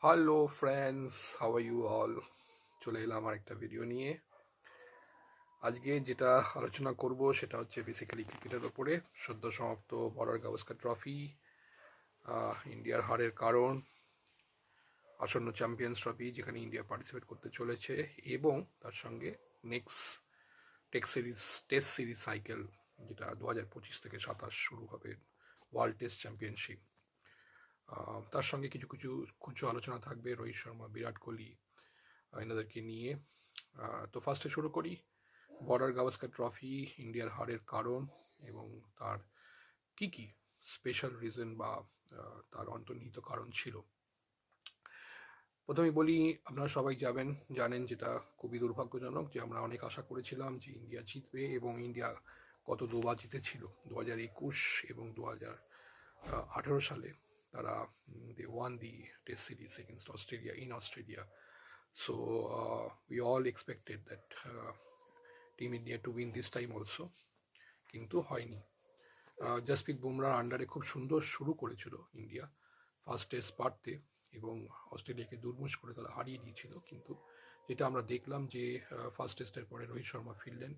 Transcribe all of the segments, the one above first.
Hello friends, how are you all? চলে এলাম আরেকটা ভিডিও নিয়ে। আজকে যেটা আলোচনা করব সেটা হচ্ছে বেসিক্যালি ক্রিকেটের ওপরে। সদ্য সমাপ্ত বর্ডার গাভাস্কার ট্রফি, ইন্ডিয়ার হারের কারণ, আসন্ন চ্যাম্পিয়ন্স ট্রফি যেখানে ইন্ডিয়া পার্টিসিপেট করতে চলেছে, এবং তার সঙ্গে নেক্সট টেস্ট সিরিজ সাইকেল যেটা 2025 থেকে 27 শুরু হবে, ওয়ার্ল্ড টেস্ট চ্যাম্পিয়নশিপ। তার সঙ্গে কিছু কিছু কিছু আলোচনা থাকবে রোহিত শর্মা, বিরাট কোহলি, এনাদেরকে নিয়ে। তো ফার্স্টে শুরু করি বর্ডার গাভাস্কার ট্রফি, ইন্ডিয়ার হারের কারণ এবং তার কি কি স্পেশাল রিজন বা তার অন্তর্নিহিত কারণ ছিল। প্রথমে বলি, আপনারা সবাই জানেন যেটা খুবই দুর্ভাগ্যজনক যে আমরা অনেক আশা করেছিলাম যে ইন্ডিয়া জিতবে, এবং ইন্ডিয়া গত দুবার জিতেছিল 2021 এবং 2018 সালে। তারা they won the test series against Australia in Australia. So we all expected that team India to win this time also, কিন্তু হয়নি। জসপ্রীত বুমরার আন্ডারে খুব সুন্দর শুরু করেছিল ইন্ডিয়া ফার্স্ট টেস্ট পারতে, এবং অস্ট্রেলিয়াকে দুর্মুষ করে তারা হারিয়ে দিয়েছিল। কিন্তু যেটা আমরা দেখলাম যে ফার্স্ট টেস্টের পরে রোহিত শর্মা ফিরলেন,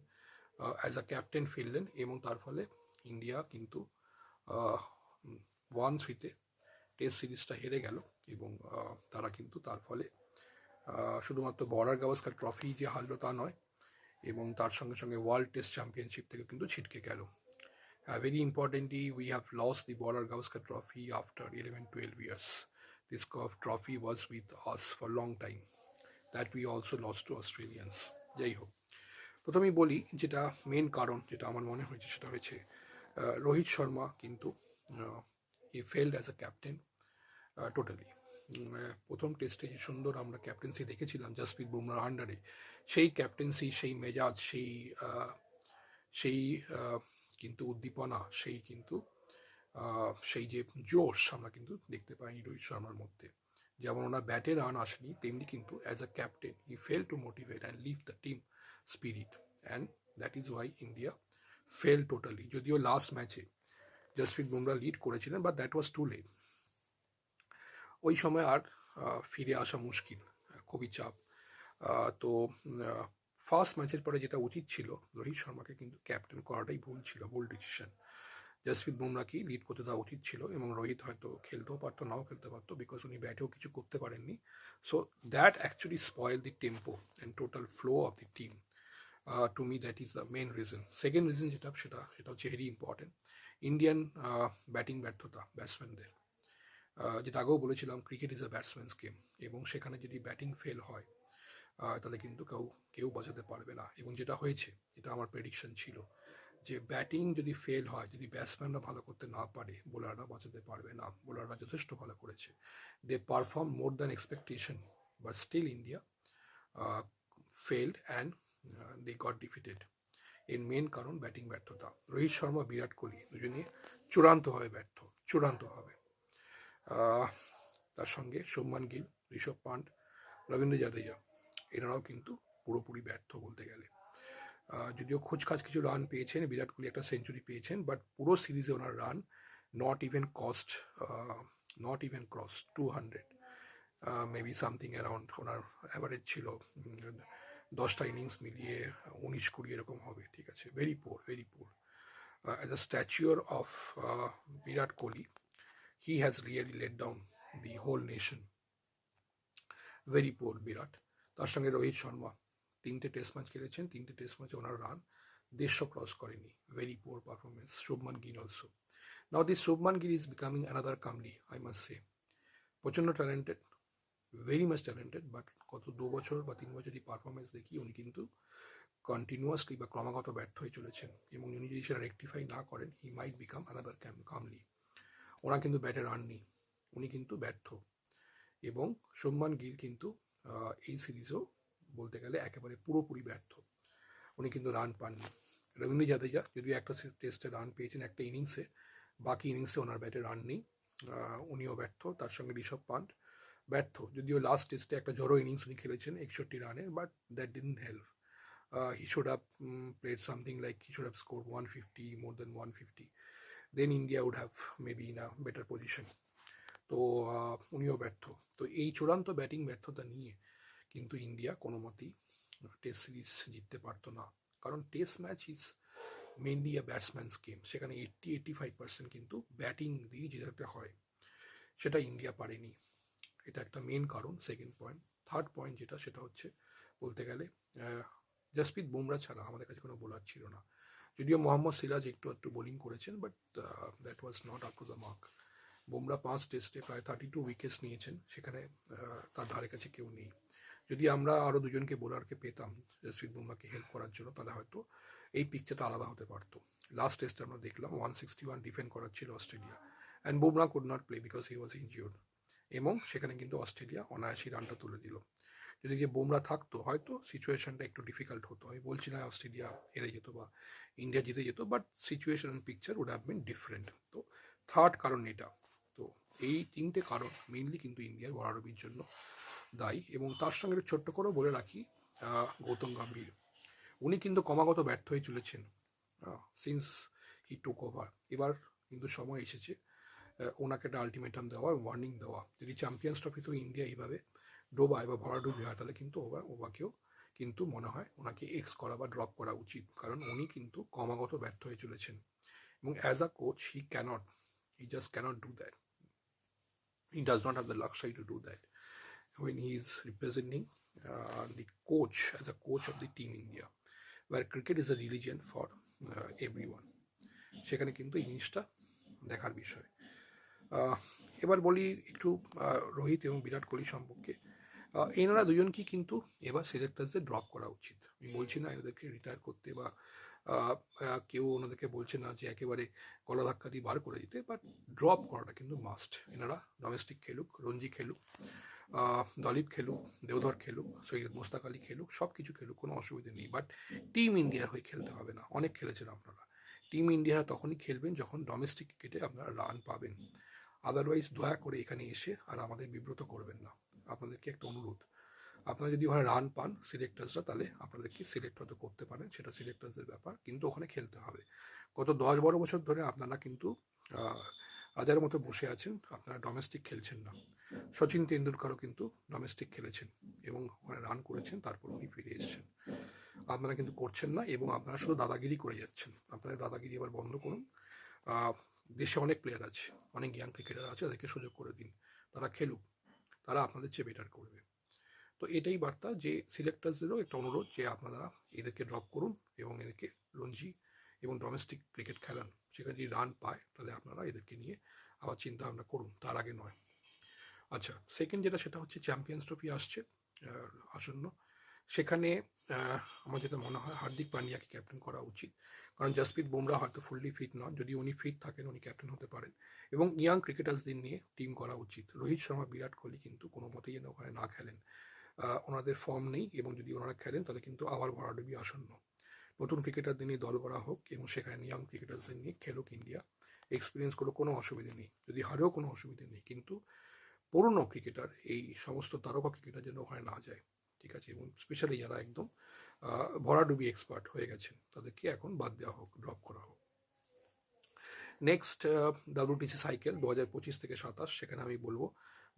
অ্যাজ আ ক্যাপ্টেন ফিরলেন, এবং তার ফলে ইন্ডিয়া কিন্তু 1-3-তে টেস্ট সিরিজটা হেরে গেল, এবং তারা কিন্তু তার ফলে শুধুমাত্র বর্ডার গাভাস্কার ট্রফি যে হারলো তা নয়, এবং তার সঙ্গে সঙ্গে ওয়ার্ল্ড টেস্ট চ্যাম্পিয়নশিপ থেকে কিন্তু ছিটকে গেল। Very importantly, we have lost the Border Gavaskar Trophy after 11-12 years. This trophy was with us for a long time. That we also lost to Australians. যাই হোক, প্রথমেই বলি যেটা মেন কারণ যেটা আমার মনে হয়েছে সেটা হয়েছে রোহিত শর্মা কিন্তু he failed as a captain totally. প্রথম টেস্টে যে সুন্দর আমরা ক্যাপ্টেন্সি দেখেছিলাম জসপ্রীত বুমরার আন্ডারে, সেই ক্যাপ্টেন্সি, সেই মেজাজ, সেই কিন্তু উদ্দীপনা, সেই যে জোশ আমরা কিন্তু দেখতে পাইনি রোহিত শর্মার মধ্যে। যেমন ওনার ব্যাটে রান আসেনি, তেমনি কিন্তু as a captain he fail to motivate and leave the team spirit, and that is why India fail totally. যদিও লাস্ট ম্যাচে জসপ্রীত বুমরা লিড করেছিলেন, but that was too late. ওই সময় আর ফিরে আসা মুশকিল, খুবই চাপ। তো ফার্স্ট ম্যাচের পরে যেটা উচিত ছিল, রোহিত শর্মাকে কিন্তু ক্যাপ্টেন করাটাই ভুল ছিল, ভুল ডিসিশন। জসপ্রীত বুমরাকে লিড করতে দেওয়া উচিত ছিল, এবং রোহিত হয়তো খেলতেও পারতো, নাও খেলতে পারতো, বিকজ উনি ব্যাটেও কিছু করতে পারেননি। So that actually spoil the tempo and total flow of the team. To me that is the main reason. Second reason সেটা হচ্ছে ভেরি ইম্পর্টেন্ট, ইন্ডিয়ান ব্যাটিং ব্যর্থতা ব্যাটসম্যানদের। যেটা আগেও বলেছিলাম, cricket is a batsman's game, এবং সেখানে যদি ব্যাটিং ফেল হয় তাহলে কিন্তু কেউ বাঁচাতে পারবে না। এবং যেটা হয়েছে, এটা আমার প্রেডিকশন ছিল যে ব্যাটিং যদি ফেল হয়, যদি ব্যাটসম্যানরা ভালো করতে না পারে, বোলাররা বাঁচাতে পারবে না। বোলাররা যথেষ্ট ভালো করেছে, they perform more than expectation, but still India failed and they got defeated. এর মেন কারণ ব্যাটিং ব্যর্থতা। রোহিত শর্মা, বিরাট কোহলি দুজনে চূড়ান্তভাবে ব্যর্থ, চূড়ান্তভাবে। তার সঙ্গে শুভমান গিল, ঋষভ পান্ট, রবীন্দ্র জাদেজা, এনারাও কিন্তু পুরোপুরি ব্যর্থ বলতে গেলে। যদিও খুচখাচ কিছু রান পেয়েছেন, বিরাট কোহলি একটা সেঞ্চুরি পেয়েছেন, বাট পুরো সিরিজে ওনার run not even cross 200, maybe something around ওনার অ্যাভারেজ ছিল 10টা ইনিংস মিলিয়ে 19-20 এরকম হবে, ঠিক আছে। Very poor, very poor. As a stature of Virat Kohli, he has really let down the whole nation. Very poor Virat. তার সঙ্গে রোহিত শর্মা 3টে টেস্ট ম্যাচ খেলেছেন, 3টে টেস্ট ম্যাচে ওনার রান 150 ক্রস করেনি, very poor performance. Shubman Gill also. Now this Shubman Gill is becoming another Kambli, I must say. প্রচণ্ড talented, very much talented, but গত 2 বছর বা 3 বছরই পারফরমেন্স দেখি উনি কিন্তু কন্টিনিউয়াসলি বা ক্রমাগত ব্যর্থ হয়ে চলেছেন, এবং উনি যদি সেটা রেকটিফাই না করেন, হি মাইট বিকাম অ্যানাদার কামলি। ওনার কিন্তু ব্যাটে রান নেই, উনি কিন্তু ব্যর্থ। এবং শুভমান গিল কিন্তু এই সিরিজও বলতে গেলে একেবারে পুরোপুরি ব্যর্থ, উনি কিন্তু রান পাননি। রবীন্দ্র জাদেজা যদিও একটা টেস্টে রান পেয়েছেন একটা ইনিংসে, বাকি ইনিংসে ওনার ব্যাটে রান নেই, উনিও ব্যর্থ। তার সঙ্গে ঋষভ পান্ট ব্যর্থ, যদিও লাস্ট টেস্টে একটা জড়ো ইনিংস উনি খেলেছেন 61 রানের, but that didn't help. He should have played something like he should have scored 150, more than 150. Then India would have maybe in a better position. তো তো উনিও ব্যর্থ। তো এই চূড়ান্ত ব্যাটিং ব্যর্থতা নিয়ে কিন্তু ইন্ডিয়া কোনো মতেই টেস্ট সিরিজ জিততে পারতো না, কারণ test match is mainly a batsman's game. সেখানে 85% কিন্তু ব্যাটিং দিয়ে জেতাতে হয়, সেটা ইন্ডিয়া পারেনি। এটা একটা মেন কারণ। Second point. থার্ড পয়েন্ট যেটা, সেটা হচ্ছে বলতে গেলে জসপ্রীত বুমরা ছাড়া আমাদের কাছে কোনো বোলার ছিল না। যদিও মোহাম্মদ সিরাজ একটু একটু বোলিং করেছেন, but that was not up to the mark. Bumrah 5 টেস্টে প্রায় 32 উইকেটস নিয়েছেন, সেখানে তার ধারে কাছে কেউ নেই। যদি আমরা আরও দুজনকে বোলারকে পেতাম জসপ্রীত বুমরাকে হেল্প করার জন্য, তাহলে হয়তো এই পিকচারটা আলাদা হতে পারতো। লাস্ট টেস্টে আমরা দেখলাম 161 ডিফেন্ড করার ছিল Australia, and Bumrah could not play because he was injured, এবং সেখানে কিন্তু অস্ট্রেলিয়া অনায়াসী রানটা তুলে দিল। যদি যে বুমরা থাকতো হয়তো সিচুয়েশনটা একটু ডিফিকাল্ট হতো। আমি বলছি না অস্ট্রেলিয়া হেরে যেত বা ইন্ডিয়া জিতে যেত, but situation and picture would have been different. তো থার্ড কারণ এটা। তো এই তিনটে কারণ মেইনলি কিন্তু ইন্ডিয়ার ভরাডুবির জন্য দায়ী। এবং তার সঙ্গে ছোট্ট করেও বলে রাখি, গৌতম গম্ভীর উনি কিন্তু ক্রমাগত ব্যর্থ হয়ে চলেছেন সিন্স হি টুক ওভার। এবার কিন্তু সময় এসেছে ওনাকে একটা আলটিমেটাম দেওয়া, ওয়ার্নিং দেওয়া। যদি চ্যাম্পিয়ন্স ট্রফিতেও ইন্ডিয়া এইভাবে ডোবায় বা ভরাডুবি হয়, তাহলে কিন্তু ওভাকেও কিন্তু মনে হয় ওনাকে এক্স করা বা ড্রপ করা উচিত, কারণ উনি কিন্তু ক্রমাগত ব্যর্থ হয়ে চলেছেন। এবং as a coach he just cannot do that. He does not have the luxury to do that when he is representing the coach as a coach of the team India, where cricket is a religion for everyone. সেখানে কিন্তু এই জিনিসটা দেখার বিষয়। এবার বলি একটু রোহিত এবং বিরাট কোহলি সম্পর্কে। এনারা দুজনকেই কিন্তু এবার সিলেক্টার্সদের ড্রপ করা উচিত। আমি বলছি না এনাদেরকে রিটায়ার করতে, বা কেউ ওনাদেরকে বলছে না যে একেবারে গলা ধাক্কা দিয়ে বার করে দিতে, বাট ড্রপ করাটা কিন্তু মাস্ট। এনারা ডোমেস্টিক খেলুক, রঞ্জি খেলুক, দলীপ খেলুক, দেওধর খেলুক, সৈয়দ মোস্তাক আলী খেলুক, সব কিছু খেলুক, কোনো অসুবিধা নেই, বাট টিম ইন্ডিয়ার হয়ে খেলতে হবে না। অনেক খেলেছেন আপনারা। টিম ইন্ডিয়ারা তখনই খেলবেন যখন ডোমেস্টিক ক্রিকেটে আপনারা রান পাবেন। আদারওয়াইজ দয়া করে এখানে এসে আর আমাদের বিব্রত করবেন না। আপনাদেরকে একটা অনুরোধ, আপনারা যদি ওখানে রান পান সিলেক্টার্সরা, তাহলে আপনাদেরকে সিলেক্ট হয়তো করতে পারেন, সেটা সিলেক্টার্সদের ব্যাপার, কিন্তু ওখানে খেলতে হবে। গত 10-12 বছর ধরে আপনারা কিন্তু রাজার মতো বসে আছেন, আপনারা ডোমেস্টিক খেলছেন না। সচিন তেন্ডুলকরও কিন্তু ডোমেস্টিক খেলেছেন এবং ওখানে রান করেছেন, তারপর উনি ফিরে এসেছেন। আপনারা কিন্তু করছেন না, এবং আপনারা শুধু দাদাগিরি করে যাচ্ছেন। আপনারা দাদাগিরি এবার বন্ধ করুন। দেশে অনেক প্লেয়ার আছে, অনেক ইয়াং ক্রিকেটার আছে, তাদেরকে সুযোগ করে দিন, তারা খেলুক, তারা আপনাদের চেয়ে বেটার করবে। তো এটাই বার্তা, যে সিলেক্টার্সদেরও একটা অনুরোধ যে আপনারা এদেরকে ড্রপ করুন এবং এদেরকে রঞ্জি এবং ডোমেস্টিক ক্রিকেট খেলান। সেখানে যদি রান পায় তাহলে আপনারা এদেরকে নিয়ে আবার চিন্তা ভাবনা করুন, তার আগে নয়। আচ্ছা, সেকেন্ড যেটা, সেটা হচ্ছে চ্যাম্পিয়ন্স ট্রফি আসছে আসন্ন। সেখানে আমার যেটা মনে হয় হার্দিক পান্ডিয়াকে ক্যাপ্টেন করা উচিত, কারণ জসপ্রীত বুমরা হয়তো ফুললি ফিট নন। যদি উনি ফিট থাকেন উনি ক্যাপ্টেন হতে পারেন, এবং ইয়াং ক্রিকেটার্সদের নিয়ে টিম করা উচিত। রোহিত শর্মা, বিরাট কোহলি কিন্তু কোনো মতেই যেন ওখানে না খেলেন। ওনাদের ফর্ম নেই, এবং যদি ওনারা খেলেন তাহলে কিন্তু আবার ভরাডুবি আসন্ন। নতুন ক্রিকেটারদের নিয়ে দল করা হোক, এবং সেখানে ইয়াং ক্রিকেটার্সদের নিয়ে খেলুক ইন্ডিয়া, এক্সপিরিয়েন্স করো, কোনো অসুবিধা নেই। যদি হারেও কোনো অসুবিধা নেই, কিন্তু পুরনো ক্রিকেটার, এই সমস্ত তারকা ক্রিকেটার যেন ওখানে না যায়, ঠিক আছে? এবং স্পেশালি যারা একদম ভরাডুবি এক্সপার্ট হয়ে গেছেন, তাদেরকে এখন বাদ দেওয়া হোক, ড্রপ করা হোক। নেক্সট WTC সাইকেল 2025 থেকে 27, সেখানে আমি বলবো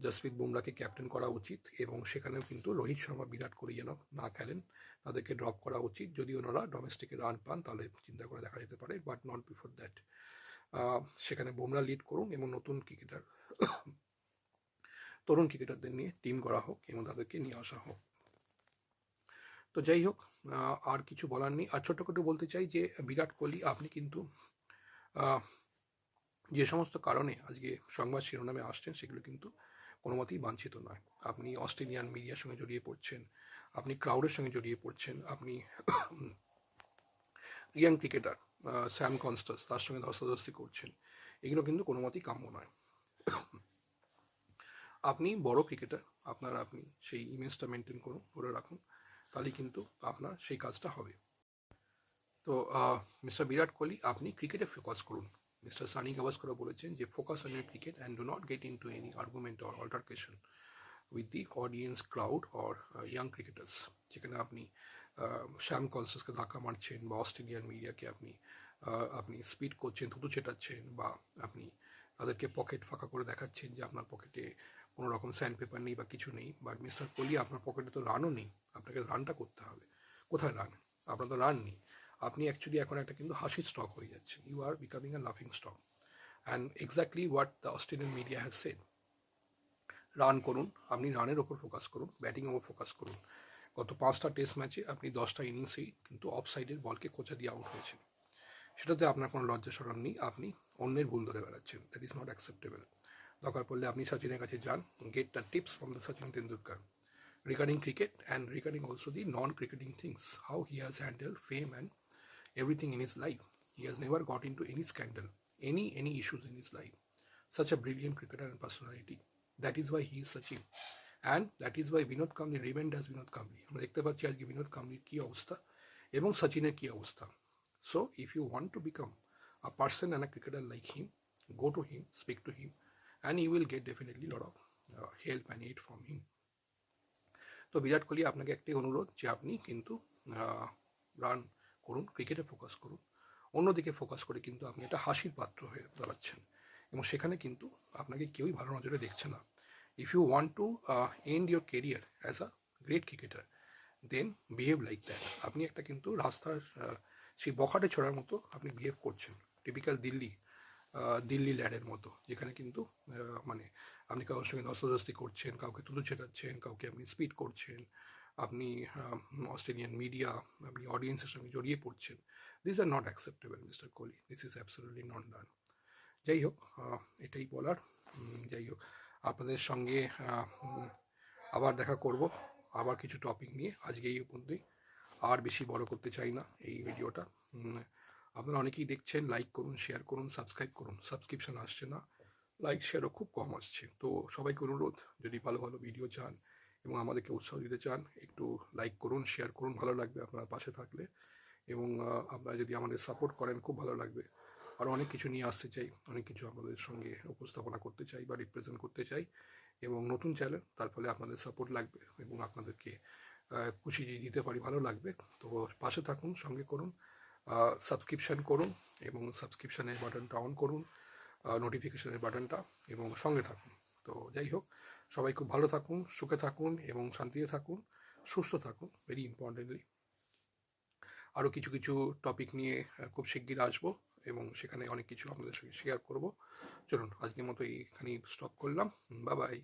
জসপ্রীত বুমরাকে ক্যাপ্টেন করা উচিত, এবং সেখানেও কিন্তু রোহিত শর্মা, বিরাট কোহলি যেন না খেলেন, তাদেরকে ড্রপ করা উচিত। যদি ওনারা ডোমেস্টিকে রান পান তাহলে চিন্তা করে দেখা যেতে পারে, বাট নট বিফোর দ্যাট। সেখানে বুমরা লিড করুন, এবং নতুন ক্রিকেটার, তরুণ ক্রিকেটারদের নিয়ে টিম করা হোক, এবং তাদেরকে নিয়ে আসা হোক। তো যাই হোক, আর কিছু বলার নেই। আর ছোট্ট করে বলতে চাই যে বিরাট কোহলি, আপনি কিন্তু যে সমস্ত কারণে আজকে সংবাদ শিরোনামে আসছেন, সেগুলো কিন্তু কোনো মতেই বাঞ্ছিত নয়। আপনি অস্ট্রেলিয়ান মিডিয়ার সঙ্গে জড়িয়ে পড়ছেন, আপনি ক্রাউডের সঙ্গে জড়িয়ে পড়ছেন, আপনি ইয়াং ক্রিকেটার স্যাম কনস্টাস, তার সঙ্গে ধস্তাধস্তি করছেন। এগুলো কিন্তু কোনো মতেই কাম্য নয়। আপনি বড় ক্রিকেটার, আপনি সেই ইমেজটা মেনটেন করুন, ধরে রাখুন, তাহলে কিন্তু আপনার সেই কাজটা হবে। তো মিস্টার বিরাট কোহলি, আপনি ক্রিকেটে ফোকাস করুন। মিস্টার সানি গাভাস্করও বলেছেন যে focus on your cricket and do not get in to any argument or altercation with the audience, crowd or young cricketers. যেখানে আপনি শ্যাম কনসাসকে ধাক্কা মারছেন, বা অস্ট্রেলিয়ান মিডিয়াকে আপনি স্পিড করছেন, থুতু ছেটাচ্ছেন, বা আপনি তাদেরকে পকেট ফাঁকা করে দেখাচ্ছেন যে আপনার পকেটে কোনো রকম স্যান্ড পেপার নেই বা কিছু নেই। বাট মিস্টার কোহলি, আপনার পকেটে তো রানও নেই, আপনাকে রানটা করতে হবে। কোথায় রান? আপনার তো রান নেই। আপনি অ্যাকচুয়ালি এখন একটা কিন্তু হাসির স্টক হয়ে যাচ্ছেন। ইউ আর বিকামিং আ লাফিং stock, and exactly what the Australian media has said. Run করুন, আপনি রানের ওপর ফোকাস করুন, ব্যাটিংয়ের ওপর ফোকাস করুন। গত 5টা টেস্ট ম্যাচে আপনি 10টা ইনিংসেই কিন্তু অফ সাইডের বলকে কোচা দিয়ে আউট হয়েছেন। সেটাতে আপনার কোনো লজ্জা শরম নেই, আপনি অন্যের ভুল ধরে বেড়াচ্ছেন। That is not acceptable. দরকার পড়লে আপনি সচিনের কাছে যান, get the tips from the Sachin Tendulkar regarding cricket and regarding also the non-cricketing things, how he has handled fame and everything in his life. He has never got into any scandal, any issues in his life. Such a brilliant cricketer and personality. That is why he is Sachin. And that is why Vinod Kambli remained as Vinod Kambli. আমরা দেখতে পাচ্ছি আজকে বিনোদ কাম্বলির কী অবস্থা এবং সচিনের কী অবস্থা। So if you want to become a person and a cricketer like him, go to him, speak to him, and you will get definitely a lot of help and aid from him. তো বিরাট কোহলি, আপনাকে একটাই অনুরোধ যে আপনি কিন্তু run করুন, ক্রিকেটে focus করুন। অন্যদিকে ফোকাস করে কিন্তু আপনি একটা হাসির পাত্র হয়ে দাঁড়াচ্ছেন এবং সেখানে কিন্তু আপনাকে কেউই ভালো নজরে দেখছে না। If you want to end your career as a great cricketer, then behave like that. আপনি একটা কিন্তু রাস্তার সেই বখাটে ছোড়ার মতো আপনি বিহেভ করছেন, টিপিক্যাল দিল্লি ল্যাডের মতো, যেখানে কিন্তু মানে আপনি কারোর সঙ্গে দস্তদস্তি করছেন, কাউকে তুলো ছেটাচ্ছেন, কাউকে আপনি স্পিড করছেন, আপনি অস্ট্রেলিয়ান মিডিয়া, আপনি অডিয়েন্সের সঙ্গে জড়িয়ে পড়ছেন। This are not acceptable mister Kohli, this is absolutely not done. যাই হোক, এটাই বলার। যাই হোক, আপনাদের সঙ্গে আবার দেখা করব, আবার কিছু টপিক নিয়ে। আজকে এই পর্যন্তই, আর বেশি বড় করতে চাই না এই ভিডিওটা। আপনারা অনেকেই দেখছেন, লাইক করুন, শেয়ার করুন, সাবস্ক্রাইব করুন। সাবস্ক্রিপশন আসছে না, লাইক শেয়ারও খুব কম আসছে। তো সবাইকে অনুরোধ, যদি ভালো ভালো ভিডিও চান এবং আমাদেরকে উৎসাহ দিতে চান, একটু লাইক করুন, শেয়ার করুন, ভালো লাগবে আপনারা পাশে থাকলে। এবং আপনারা যদি আমাদের সাপোর্ট করেন, খুব ভালো লাগবে। আরও অনেক কিছু নিয়ে আসতে চাই, অনেক কিছু আপনাদের সঙ্গে উপস্থাপনা করতে চাই বা রিপ্রেজেন্ট করতে চাই। এবং নতুন চ্যানেল, তার ফলে আপনাদের সাপোর্ট লাগবে এবং আপনাদেরকে খুশি দিতে পারি, ভালো লাগবে। তো পাশে থাকুন, সঙ্গে করুন, সাবস্ক্রিপশান করুন এবং সাবস্ক্রিপশানের বাটনটা অন করুন, নোটিফিকেশনের বাটনটা, এবং সঙ্গে থাকুন। তো যাই হোক, সবাই খুব ভালো থাকুন, সুখে থাকুন এবং শান্তিতে থাকুন, সুস্থ থাকুন। ভেরি ইম্পর্টেন্টলি আরও কিছু কিছু টপিক নিয়ে খুব শিগগির আসবো এবং সেখানে অনেক কিছু আপনাদের সঙ্গে শেয়ার করব। চলুন, আজকের মতো এইখানেই স্টপ করলাম। Bye bye.